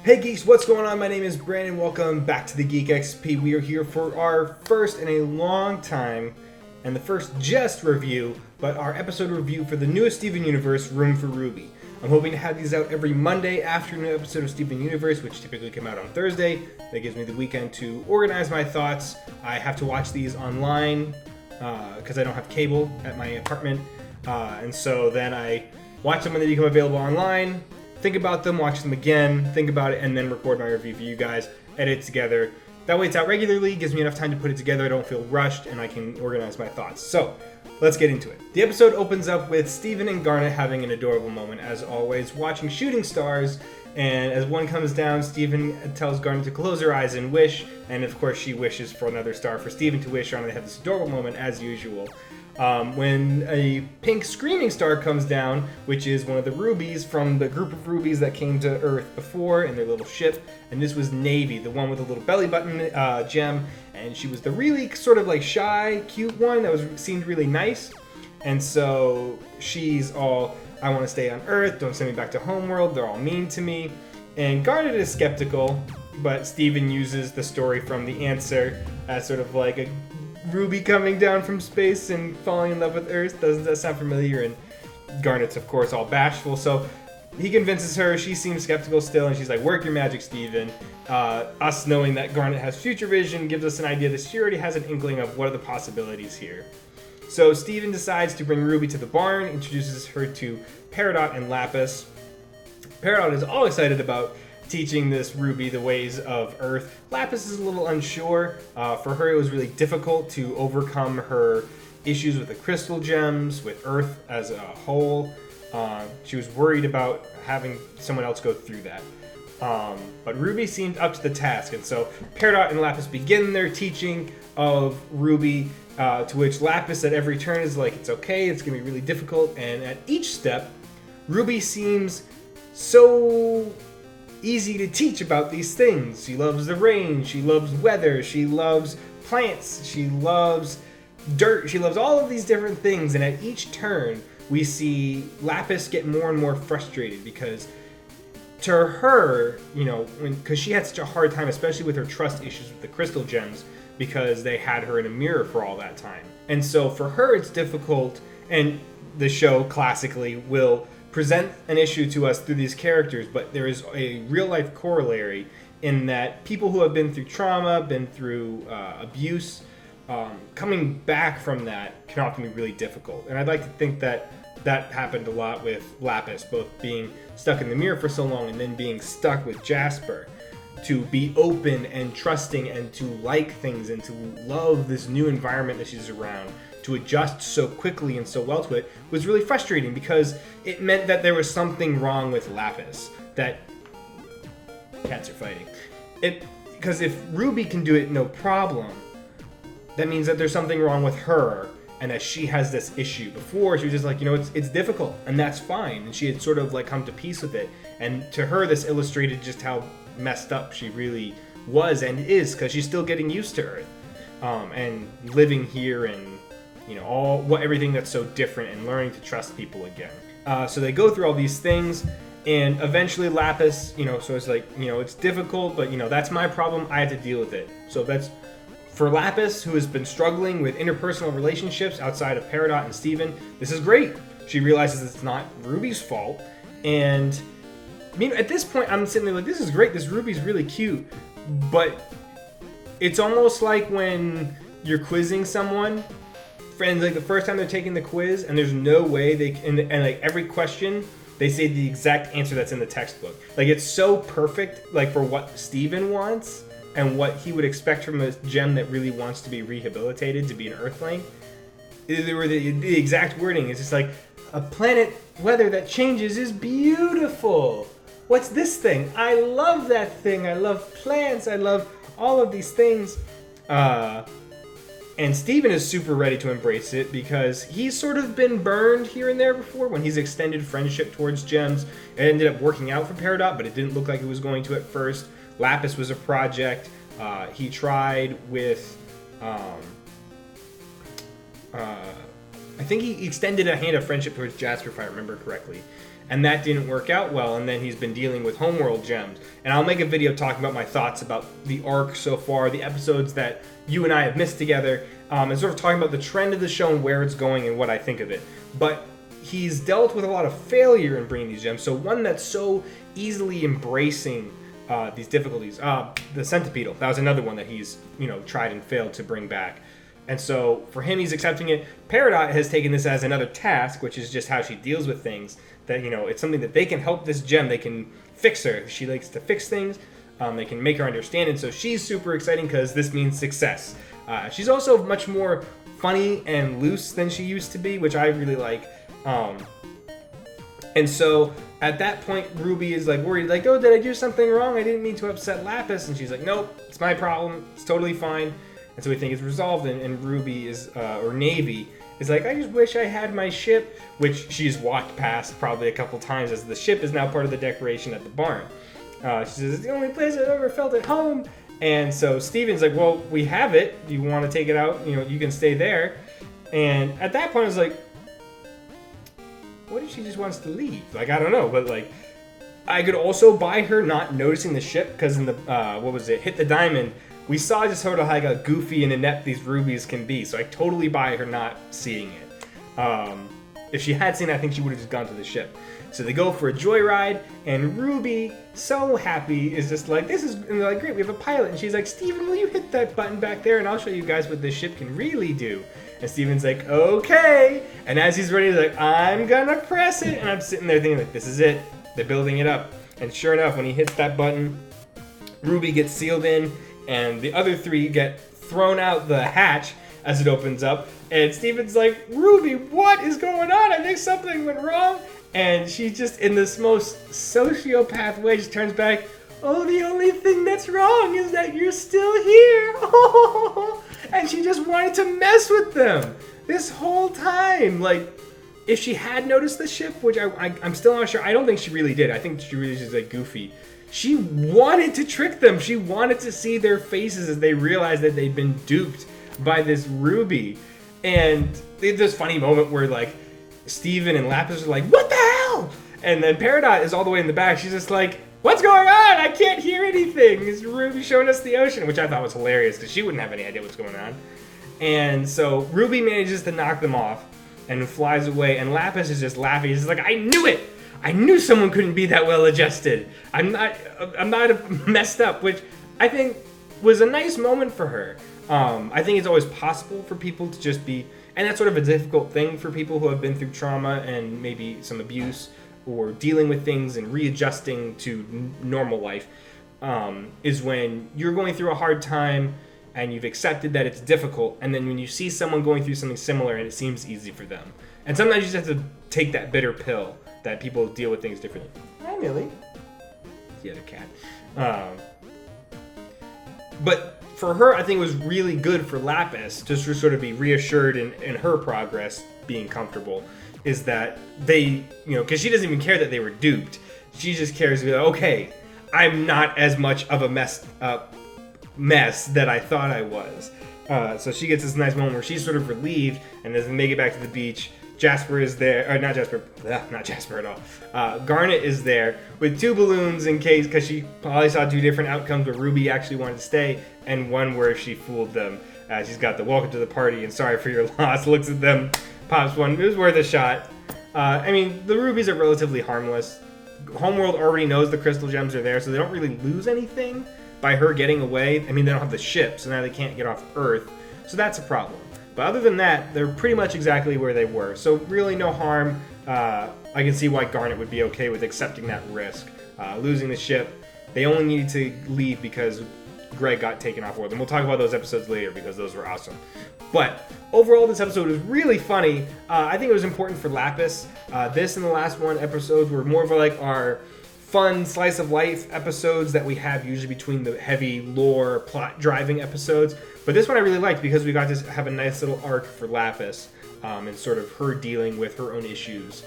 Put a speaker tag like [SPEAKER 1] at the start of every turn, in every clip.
[SPEAKER 1] Hey Geeks, what's going on? My name is Brandon. Welcome back to the Geek XP. We are here for our first in a long time, and the first just review, but our episode review for the newest Steven Universe, Room for Ruby. I'm hoping to have these out every Monday after an episode of Steven Universe, which typically come out on Thursday. That gives me the weekend to organize my thoughts. I have to watch these online because I don't have cable at my apartment, and so then I watch them when they become available online. Think about them, watch them again, think about it, and then record my review for you guys, edit it together. That way it's out regularly, gives me enough time to put it together, I don't feel rushed, and I can organize my thoughts. So, let's get into it. The episode opens up with Steven and Garnet having an adorable moment, as always, watching shooting stars, and as one comes down, Steven tells Garnet to close her eyes and wish, and of course she wishes for another star for Steven to wish on, and they have this adorable moment, as usual. When a pink screaming star comes down, which is one of the rubies from the group of rubies that came to Earth before in their little ship, and this was Navy, the one with the little belly button gem, and she was the really sort of like shy, cute one that seemed really nice, and so she's all, I want to stay on Earth, don't send me back to homeworld, they're all mean to me, and Garnet is skeptical, but Steven uses the story from The Answer as sort of like a Ruby coming down from space and falling in love with Earth. Doesn't that sound familiar? And Garnet's, of course, all bashful. So he convinces her. She seems skeptical still, and she's like, work your magic, Steven. Us knowing that Garnet has future vision gives us an idea that she already has an inkling of what are the possibilities here. So Steven decides to bring Ruby to the barn, introduces her to Peridot and Lapis. Peridot is all excited about teaching this Ruby the ways of Earth. Lapis is a little unsure. For her, it was really difficult to overcome her issues with the crystal gems, with Earth as a whole. She was worried about having someone else go through that. But Ruby seemed up to the task, and so Peridot and Lapis begin their teaching of Ruby, to which Lapis at every turn is like, it's okay, it's going to be really difficult, and at each step, Ruby seems so easy to teach about these things. She loves the rain, she loves weather, she loves plants, she loves dirt, she loves all of these different things, and at each turn we see Lapis get more and more frustrated because to her, because she had such a hard time, especially with her trust issues with the crystal gems, because they had her in a mirror for all that time. And so for her it's difficult, and the show classically will present an issue to us through these characters, but there is a real-life corollary in that people who have been through trauma, been through abuse, coming back from that can often be really difficult. And I'd like to think that that happened a lot with Lapis, both being stuck in the mirror for so long and then being stuck with Jasper. To be open and trusting and to like things and to love this new environment that she's around, to adjust so quickly and so well to it, was really frustrating because it meant that there was something wrong with Lapis. That cats are fighting. Because if Ruby can do it no problem, that means that there's something wrong with her and that she has this issue. Before, she was just like, it's difficult and that's fine. And she had sort of like come to peace with it. And to her, this illustrated just how messed up she really was and is, because she's still getting used to Earth and living here and everything that's so different and learning to trust people again. So they go through all these things, and eventually Lapis, so it's like, it's difficult, but that's my problem. I have to deal with it. So that's for Lapis, who has been struggling with interpersonal relationships outside of Peridot and Steven. This is great. She realizes it's not Ruby's fault, and at this point, I'm sitting there like, this is great. This Ruby's really cute, but it's almost like when you're quizzing someone, friends, like the first time they're taking the quiz, and there's no way they can, and like every question, they say the exact answer that's in the textbook. Like it's so perfect, like for what Steven wants and what he would expect from a gem that really wants to be rehabilitated to be an Earthling. The exact wording is just like, a planet weather that changes is beautiful. What's this thing? I love that thing. I love plants. I love all of these things. And Steven is super ready to embrace it because he's sort of been burned here and there before when he's extended friendship towards gems. It ended up working out for Peridot, but it didn't look like it was going to at first. Lapis was a project. He tried with... I think he extended a hand of friendship towards Jasper, if I remember correctly. and that didn't work out well, and then he's been dealing with homeworld gems. And I'll make a video talking about my thoughts about the arc so far, the episodes that you and I have missed together, and sort of talking about the trend of the show and where it's going and what I think of it. But he's dealt with a lot of failure in bringing these gems, so one that's so easily embracing these difficulties. The Centipedal, that was another one that he's tried and failed to bring back. And so for him, he's accepting it. Peridot has taken this as another task, which is just how she deals with things. That, it's something that they can help this gem. They can fix her. She likes to fix things. They can make her understand. And so she's super exciting because this means success. She's also much more funny and loose than she used to be, which I really like. And so at that point, Ruby is like worried, like, oh, did I do something wrong? I didn't mean to upset Lapis. And she's like, nope, it's my problem. It's totally fine. And so we think it's resolved, and Ruby is, or Navy, is like, I just wish I had my ship, which she's walked past probably a couple times as the ship is now part of the decoration at the barn. She says, it's the only place I've ever felt at home. And so Steven's like, well, we have it. Do you want to take it out? You can stay there. And at that point, I was like, what if she just wants to leave? Like, I don't know, but like, I could also buy her not noticing the ship, because in the, Hit the Diamond, we saw just sort of how goofy and inept these rubies can be, so I totally buy her not seeing it. If she had seen it, I think she would have just gone to the ship. So they go for a joyride, and Ruby, so happy, is just like, and they're like, great, we have a pilot. And she's like, Steven, will you hit that button back there, and I'll show you guys what this ship can really do. And Steven's like, okay. And as he's ready, he's like, I'm gonna press it. And I'm sitting there thinking, like, this is it. They're building it up. And sure enough, when he hits that button, Ruby gets sealed in, and the other three get thrown out the hatch as it opens up. And Steven's like, Ruby, what is going on? I think something went wrong. And she just, in this most sociopath way, just turns back, oh, the only thing that's wrong is that you're still here. And she just wanted to mess with them this whole time. Like, if she had noticed the ship, which I'm still not sure, I don't think she really did. I think she really just like goofy. She wanted to trick them. She wanted to see their faces as they realized that they'd been duped by this Ruby. And there's this funny moment where like Steven and Lapis are like, what the hell? And then Peridot is all the way in the back. She's just like, what's going on? I can't hear anything. Is Ruby showing us the ocean? Which I thought was hilarious because she wouldn't have any idea what's going on. And so Ruby manages to knock them off and flies away. And Lapis is just laughing. He's just like, I knew it. I knew someone couldn't be that well adjusted. I'm not messed up, which I think was a nice moment for her. I think it's always possible for people to just be, and that's sort of a difficult thing for people who have been through trauma and maybe some abuse or dealing with things and readjusting to normal life, is when you're going through a hard time and you've accepted that it's difficult, and then when you see someone going through something similar and it seems easy for them. And sometimes you just have to take that bitter pill that people deal with things differently. Hi, Millie. The other cat. But for her, I think it was really good for Lapis just to sort of be reassured in her progress, being comfortable, is that they, because she doesn't even care that they were duped. She just cares to be like, okay, I'm not as much of a mess that I thought I was. So she gets this nice moment where she's sort of relieved and doesn't make it back to the beach. Jasper is there, or not Jasper at all. Garnet is there with two balloons in case, because she probably saw two different outcomes where Ruby actually wanted to stay, and one where she fooled them. She's got the welcome to the party and sorry for your loss, looks at them, pops one, it was worth a shot. I mean, the rubies are relatively harmless. Homeworld already knows the crystal gems are there, so they don't really lose anything by her getting away. I mean, they don't have the ship, so now they can't get off Earth, so that's a problem. But other than that, they're pretty much exactly where they were. So really no harm. I can see why Garnet would be okay with accepting that risk. Losing the ship, they only needed to leave because Greg got taken off world. And we'll talk about those episodes later because those were awesome. But overall, this episode was really funny. I think it was important for Lapis. This and the last one episodes were more of like our fun slice of life episodes that we have usually between the heavy lore plot driving episodes. But this one I really liked because we got to have a nice little arc for Lapis and sort of her dealing with her own issues,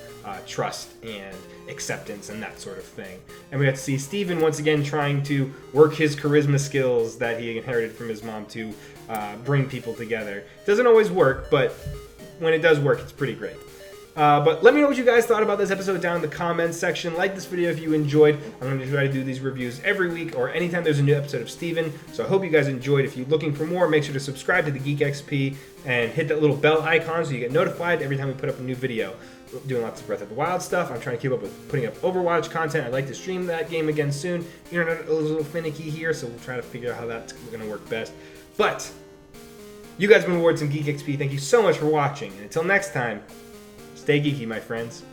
[SPEAKER 1] trust and acceptance and that sort of thing. And we got to see Steven once again trying to work his charisma skills that he inherited from his mom to bring people together. It doesn't always work, but when it does work, it's pretty great. But let me know what you guys thought about this episode down in the comments section. Like this video if you enjoyed. I'm going to try to do these reviews every week or anytime there's a new episode of Steven. So I hope you guys enjoyed. If you're looking for more, make sure to subscribe to the Geek XP and hit that little bell icon so you get notified every time we put up a new video. We're doing lots of Breath of the Wild stuff. I'm trying to keep up with putting up Overwatch content. I'd like to stream that game again soon. Internet is a little finicky here, so we'll try to figure out how that's going to work best. But you guys have been rewarded some Geek XP. Thank you so much for watching. And until next time, stay geeky, my friends.